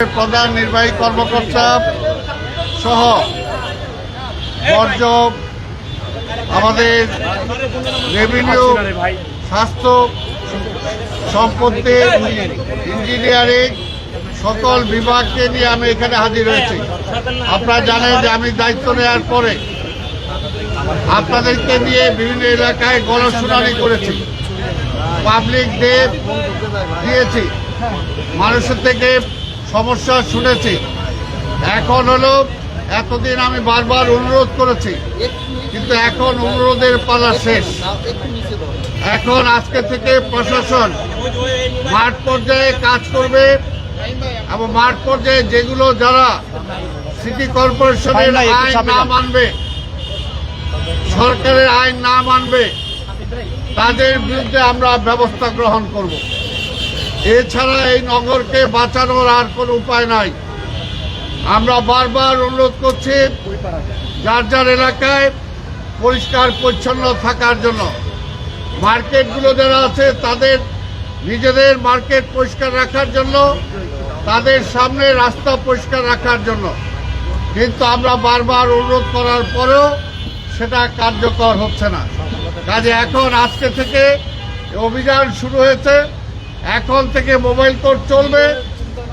প্রধান নির্বাহী কর্মকর্তা সহ বর্জ্য আমাদের রেভিনিউ, স্বাস্থ্য, সম্পত্তি, ইঞ্জিনিয়ারিং সকল বিভাগকে নিয়ে আমি এখানে হাজির হয়েছি। আপনারা জানেন যে আমি দায়িত্ব নেওয়ার পরে আপনাদেরকে নিয়ে বিভিন্ন এলাকায় গণশুনানি করেছি, পাবলিক ডে দিয়েছি, মানুষের থেকে সমস্যা শুনেছি। এখন হলো এতদিন আমি বারবার অনুরোধ করেছি, কিন্তু এখন অনুরোধের পালা শেষ। এখন আজকে থেকে প্রশাসন মাঠ পর্যায়ে কাজ করবে এবং মাঠ পর্যায়ে যেগুলো যারা সিটি কর্পোরেশনের আইন না মানবে, সরকারের আইন না মানবে, তাদের বিরুদ্ধে আমরা ব্যবস্থা গ্রহণ করব। এছাড়া এই নগরকে বাঁচানোর আর কোনো উপায় নাই। আমরা বারবার অনুরোধ করছি যার যার এলাকায় পরিষ্কার পরিচ্ছন্ন থাকার জন্য। মার্কেটগুলো যারা আছে তাদের নিজেদের মার্কেট পরিষ্কার রাখার জন্য, তাদের সামনে রাস্তা পরিষ্কার রাখার জন্য। কিন্তু আমরা বারবার অনুরোধ করার পরেও সেটা কার্যকর হচ্ছে না। কাজে এখন আজকে থেকে অভিযান শুরু হয়েছে। এখন থেকে মোবাইল কোর্ট চলবে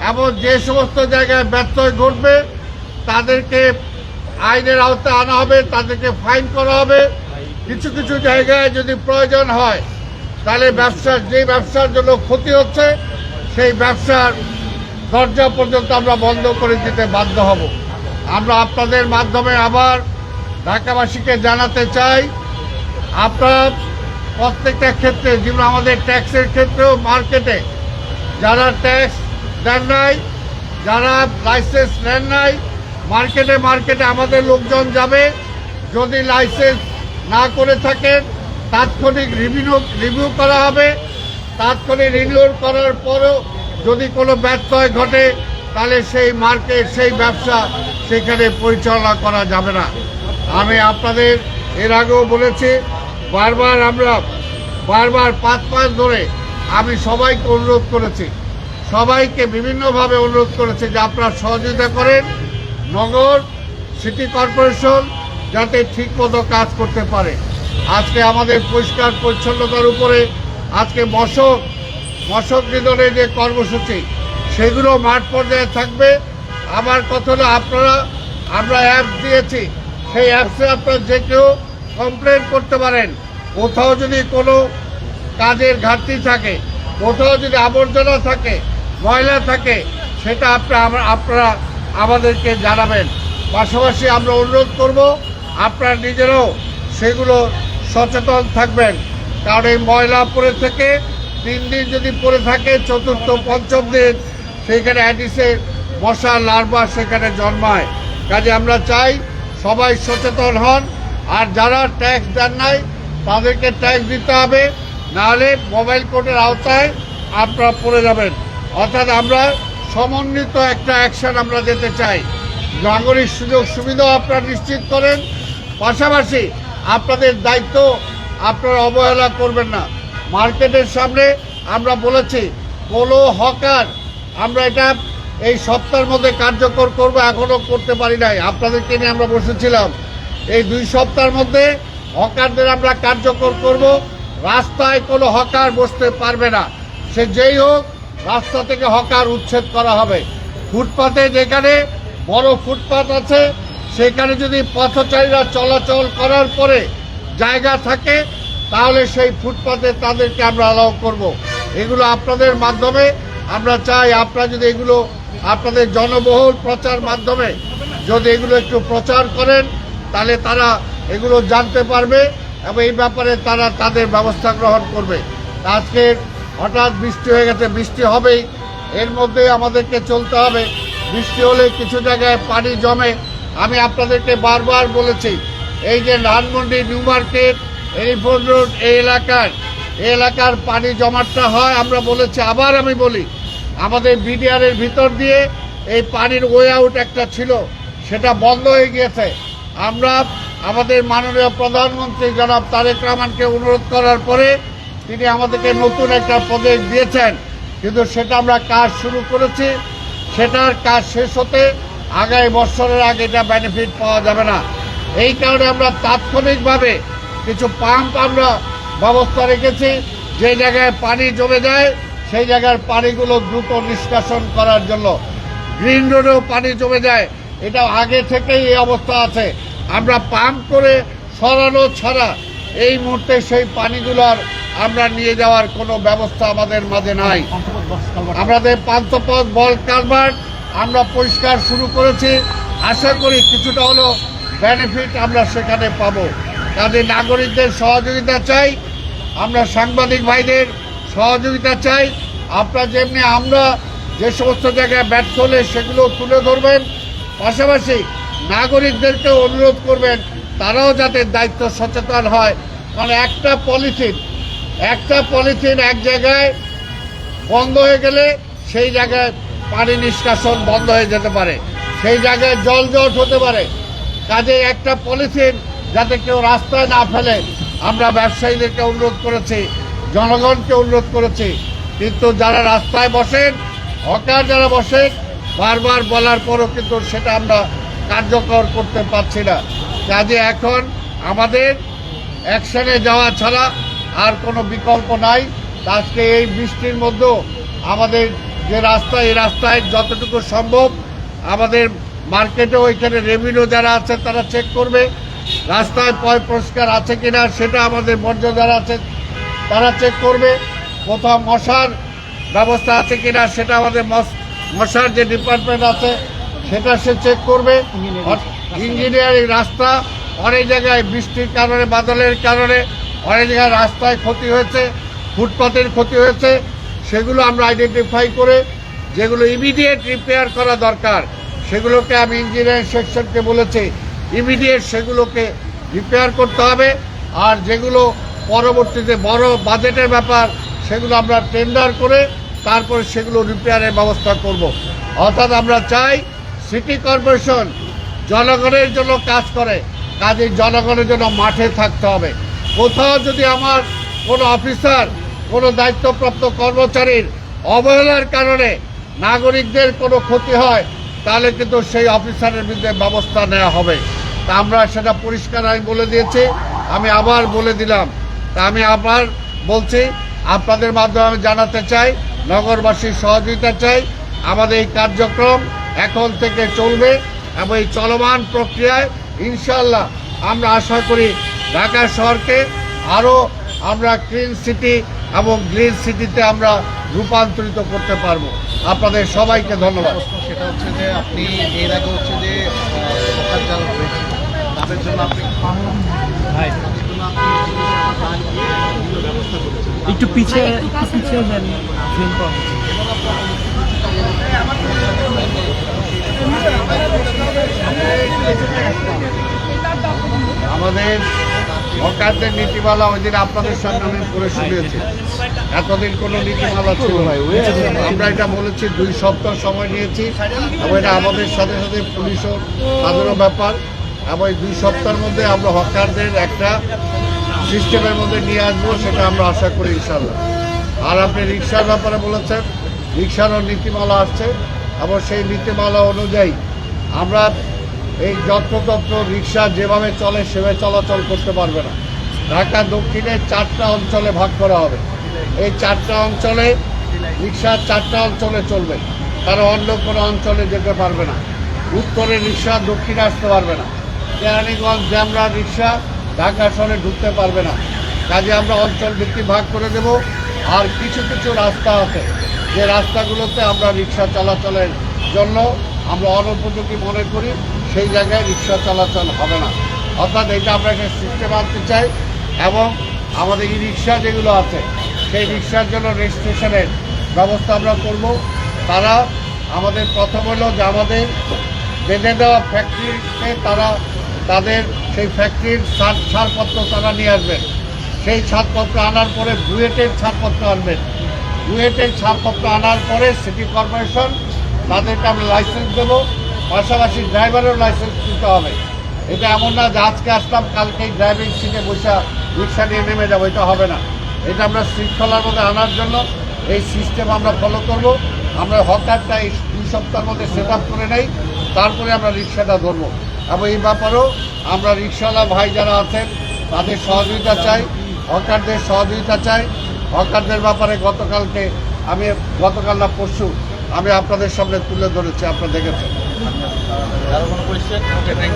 এবং যে সমস্ত জায়গায় ব্যত্যয় ঘটবে তাদেরকে আইনের আওতায় আনা হবে, তাদেরকে ফাইন করা হবে। কিছু কিছু জায়গায় যদি প্রয়োজন হয় তাহলে যে ব্যবসার জন্য ক্ষতি হচ্ছে সেই ব্যবসার দরজা পর্যন্ত আমরা বন্ধ করে দিতে বাধ্য হব। আমরা আপনাদের মাধ্যমে আবার ঢাকাবাসীকে জানাতে চাই, আপনারা প্রত্যেকটা ক্ষেত্রে, যেমন আমাদের ট্যাক্সের ক্ষেত্রেও মার্কেটে যারা ট্যাক্স দেন নাই, যারা লাইসেন্স নেন নাই, মার্কেটে আমাদের লোকজন যাবে। যদি লাইসেন্স না করে থাকেন তাৎক্ষণিক রিভিউ করা হবে। তাৎক্ষণিক রিভিউ করার পরও যদি কোনো ব্যত্যয় ঘটে তাহলে সেই মার্কেট, সেই ব্যবসা সেখানে পরিচালনা করা যাবে না। আমি আপনাদের এর আগেও বলেছি, আমরা বারবার 5 মাস ধরে আমি সবাইকে অনুরোধ করেছি, সবাইকে বিভিন্নভাবে অনুরোধ করেছি যে আপনারা সহযোগিতা করেন নগর সিটি কর্পোরেশন যাতে ঠিকমতো কাজ করতে পারে। আজকে আমাদের পরিষ্কার পরিচ্ছন্নতার উপরে আজকে মশক নিধনের যে কর্মসূচি সেগুলো মাঠ পর্যায়ে থাকবে। আমার কথা হলো আমরা অ্যাপ দিয়েছি, সেই অ্যাপসে আপনারা যে কেউ কমপ্লেন করতে পারেন। কোথাও যদি কোনো কাজের ঘাটতি থাকে, কোথাও যদি আবর্জনা থাকে, ময়লা থাকে, সেটা আপনারা আমাদেরকে জানাবেন। পাশাপাশি আমরা অনুরোধ করব আপনারা নিজেরাও সেগুলো সচেতন থাকবেন, কারণ এই ময়লা পড়ে থেকে 3 দিন যদি পড়ে থাকে, চতুর্থ পঞ্চম দিন সেইখানে অ্যাডিসে মশার লার্ভা সেখানে জন্মায়। কাজে আমরা চাই সবাই সচেতন হন, আর যারা ট্যাক্স দেন নাই তাদেরকে ট্যাক্স দিতে হবে, নাহলে মোবাইল কোর্টের আওতায় আপনারা পড়ে যাবেন। অর্থাৎ আমরা সমন্বিত একটা অ্যাকশন আমরা যেতে চাই। নাগরিক সুযোগ সুবিধাও আপনারা নিশ্চিত করেন, পাশাপাশি আপনাদের দায়িত্ব আপনারা অবহেলা করবেন না। মার্কেটের সামনে আমরা বলেছি কোনো হকার, আমরা এটা এই সপ্তাহের মধ্যে কার্যকর করব, এখনও করতে পারি নাই। আপনাদেরকে নিয়ে আমরা বসেছিলাম, এই 2 সপ্তাহের মধ্যে হকারদের আমরা কার্যকর করব। রাস্তায় কোনো হকার বসতে পারবে না, সে যেই হোক, রাস্তা থেকে হকার উচ্ছেদ করা হবে। ফুটপাতে যেখানে বড় ফুটপাত আছে সেখানে যদি পথচারীরা চলাচল করার পরে জায়গা থাকে তাহলে সেই ফুটপাতে তাদেরকে আমরা অ্যালাউ করব। এগুলো আপনাদের মাধ্যমে আমরা চাই, আপনারা যদি এগুলো আপনাদের জনবহুল প্রচার মাধ্যমে যদি এগুলো একটু প্রচার করেন তাহলে তারা এগুলো জানতে পারবে এবং এই ব্যাপারে তারা তাদের ব্যবস্থা গ্রহণ করবে। আজকে হঠাৎ বৃষ্টি হয়ে গেছে, বৃষ্টি হবেই, এর মধ্যে আমাদেরকে চলতে হবে। বৃষ্টি হলে কিছু জায়গায় পানি জমে। আমি আপনাদেরকে বারবার বলেছি, এই যে ধানমন্ডি, নিউ মার্কেট, এলিফোর্ট রোড, এই এলাকার পানি জমাটটা হয়। আমরা বলেছি, আবার আমি বলি, আমাদের বিডিআরের ভিতর দিয়ে এই পানির ওয়ে আউট একটা ছিল, সেটা বন্ধ হয়ে গিয়েছে। আমরা আমাদের মাননীয় প্রধানমন্ত্রী জনাব তারেক রহমানকে অনুরোধ করার পরে তিনি আমাদেরকে নতুন একটা প্রজেক্ট দিয়েছেন, কিন্তু সেটা আমরা কাজ শুরু করেছি। সেটার কাজ শেষ হতে আগামী বছরের আগে এটা বেনিফিট পাওয়া যাবে না। এই কারণে আমরা তাৎক্ষণিকভাবে কিছু পাম্প আমরা ব্যবস্থা রেখেছি, যে জায়গায় পানি জমে যায় সেই জায়গার পানিগুলো দ্রুত নিষ্কাশন করার জন্য। গ্রিন রোডেও পানি জমে যায়, এটা আগে থেকেই এই অবস্থা আছে। আমরা পাম্প করে সরানো ছাড়া এই মুহূর্তে সেই পানিগুলোর আমরা নিয়ে যাওয়ার কোনো ব্যবস্থা আমাদের মাঝে নাই। আমাদের পান্থপথ বল কালভার্ট আমরা পরিষ্কার শুরু করেছি, আশা করি কিছুটা হলেও বেনিফিট আমরা সেখানে পাবো। তাদের নাগরিকদের সহযোগিতা চাই, আমরা সাংবাদিক ভাইদের সহযোগিতা চাই। আপনারা যেমনি আমরা যে সমস্ত জায়গায় ব্যর্থ হলে সেগুলো তুলে ধরবেন, পাশাপাশি নাগরিকদেরকে অনুরোধ করবেন তারাও যাতে দায়িত্ব সচেতন হয়। কারণ একটা পলিথিন এক জায়গায় বন্ধ হয়ে গেলে সেই জায়গায় পানি নিষ্কাশন বন্ধ হয়ে যেতে পারে, সেই জায়গায় জল জট হতে পারে। কাজে একটা পলিথিন যাতে কেউ রাস্তায় না ফেলে আমরা ব্যবসায়ীদেরকে অনুরোধ করেছি, জনগণকে অনুরোধ করেছি। কিন্তু যারা রাস্তায় বসেন, হকার যারা বসেন, বারবার বলার পরও কিন্তু সেটা আমরা কার্যকর করতে পারছি না। কাজে এখন আমাদের অ্যাকশনে যাওয়া ছাড়া আর কোনো বিকল্প নাই। আজকে এই বৃষ্টির মধ্যেও আমাদের যে রাস্তা, এই রাস্তায় যতটুকু সম্ভব আমাদের মার্কেটেও এখানে রেভিনিউ যারা আছে তারা চেক করবে রাস্তায় পয় পরিষ্কার আছে কিনা, সেটা আমাদের বর্জ্য যারা আছে তারা চেক করবে। কোথাও মশার ব্যবস্থা আছে কিনা সেটা আমাদের মশার যে ডিপার্টমেন্ট আছে সেটা সে চেক করবে। ইঞ্জিনিয়ারিং রাস্তা অনেক জায়গায় বৃষ্টির কারণে, বাদলের কারণে অনেক জায়গায় রাস্তায় ক্ষতি হয়েছে, ফুটপাতের ক্ষতি হয়েছে, সেগুলো আমরা আইডেন্টিফাই করে যেগুলো ইমিডিয়েট রিপেয়ার করা দরকার সেগুলোকে আমি ইঞ্জিনিয়ারিং সেকশনকে বলেছি ইমিডিয়েট সেগুলোকে রিপেয়ার করতে হবে। আর যেগুলো পরবর্তীতে বড় বাজেটের ব্যাপার সেগুলো আমরা টেন্ডার করে তারপরে সেগুলো রিপেয়ারের ব্যবস্থা করব। অর্থাৎ আমরা চাই সিটি কর্পোরেশন জনগণের জন্য কাজ করে, কাজে জনগণের জন্য মাঠে থাকতে হবে। কোথাও যদি আমার কোনো অফিসার, কোনো দায়িত্বপ্রাপ্ত কর্মচারীর অবহেলার কারণে নাগরিকদের কোনো ক্ষতি হয় তাহলে কিন্তু সেই অফিসারের বিরুদ্ধে ব্যবস্থা নেওয়া হবে। তা আমরা সেটা পরিষ্কার আমি বলে দিয়েছি, আমি আবার বলে দিলাম। তা আমি আবার বলছি, আপনাদের মাধ্যমে আমি জানাতে চাই, নগরবাসীর সহযোগিতা চাই। আমাদের এই কার্যক্রম এখন থেকে চলবে এবং এই চলমান প্রক্রিয়ায় ইনশাআল্লাহ আমরা আশা করি ঢাকা শহরকে আরও আমরা ক্লিন সিটি এবং গ্রিন সিটিতে আমরা রূপান্তরিত করতে পারবো। আপনাদের সবাইকে ধন্যবাদ। সেটা হচ্ছে যে আপনি এর আগে হচ্ছে যে সরকার যারা রয়েছে তাদের জন্য আপনি একটু পিছিয়ে যান। আমাদের হকারদের নীতিমালা ওই দিন আপনাদের সামনে আমি পড়ে শুনিয়েছি। এতদিন কোনো নীতিমালা ছিল না, আমরা এটা বলেছি 2 সপ্তাহ সময় নিয়েছি এবং এটা আমাদের সাথে সাথে পুলিশও তাদেরও ব্যাপার এবং এই 2 সপ্তাহের মধ্যে আমরা হকারদের একটা সিস্টেমের মধ্যে নিয়ে আসবো, সেটা আমরা আশা করি ইনশাল্লাহ। আর আপনি রিক্সার ব্যাপারে বলেছেন, রিক্সারও নীতিমালা আসছে এবং সেই নীতিমালা অনুযায়ী আমরা এই যত্রতত্র রিক্সা যেভাবে চলে সেভাবে চলাচল করতে পারবে না। ঢাকা দক্ষিণে 4টা অঞ্চলে ভাগ করা হবে। এই 4টা অঞ্চলে রিক্সা 4টা অঞ্চলে চলবে, কারণ অন্য কোনো অঞ্চলে যেতে পারবে না। উত্তরে রিক্সা দক্ষিণে আসতে পারবে না, কেরানীগঞ্জ জামরা রিক্সা ঢাকা শহরে ঢুকতে পারবে না। কাজে আমরা অঞ্চল ভিত্তিক ভাগ করে দেব। আর কিছু কিছু রাস্তা আছে যে রাস্তাগুলোতে আমরা রিক্সা চলাচলের জন্য আমরা অনুপযোগী মনে করি, সেই জায়গায় রিক্সা চলাচল হবে না। অর্থাৎ এটা আমরা একটা সিস্টেম আনতে চাই এবং আমাদের ই রিক্সা যেগুলো আছে সেই রিক্সার জন্য রেজিস্ট্রেশনের ব্যবস্থা আমরা করব। তারা আমাদের প্রথম হলো যে আমাদের বেঁধে দেওয়া ফ্যাক্টরিতে তারা তাদের সেই ফ্যাক্টরির ছাড়পত্র তারা নিয়ে আসবেন। সেই ছাড়পত্র আনার পরে বুয়েটের ছাড়পত্র আনবেন। বুয়েটের ছাড়পত্র আনার পরে সিটি কর্পোরেশন তাদেরকে আমরা লাইসেন্স দেবো, পাশাপাশি ড্রাইভারের লাইসেন্স দিতে হবে। এটা এমন না যে আজকে আসলাম কালকেই ড্রাইভিং সিটে বসে রিক্সা নিয়ে নেমে যাবো, এটা হবে না। এটা আমরা শৃঙ্খলার মধ্যে আনার জন্য এই সিস্টেম আমরা ফলো করব। আমরা হকারটা এই 2 সপ্তাহের মধ্যে সেট আপ করে নেই, তারপরে আমরা রিক্সাটা ধরবো। এবং এই ব্যাপারেও আমরা রিক্সাওয়ালা ভাই যারা আছেন তাদের সহযোগিতা চাই, হকারদের সহযোগিতা চাই। হকারদের ব্যাপারে গতকাল না পরশু আমি আপনাদের সামনে তুলে ধরেছি, আপনারা দেখেছেন। আরো কোনো কোয়েশ্চেন? Okay, thank you.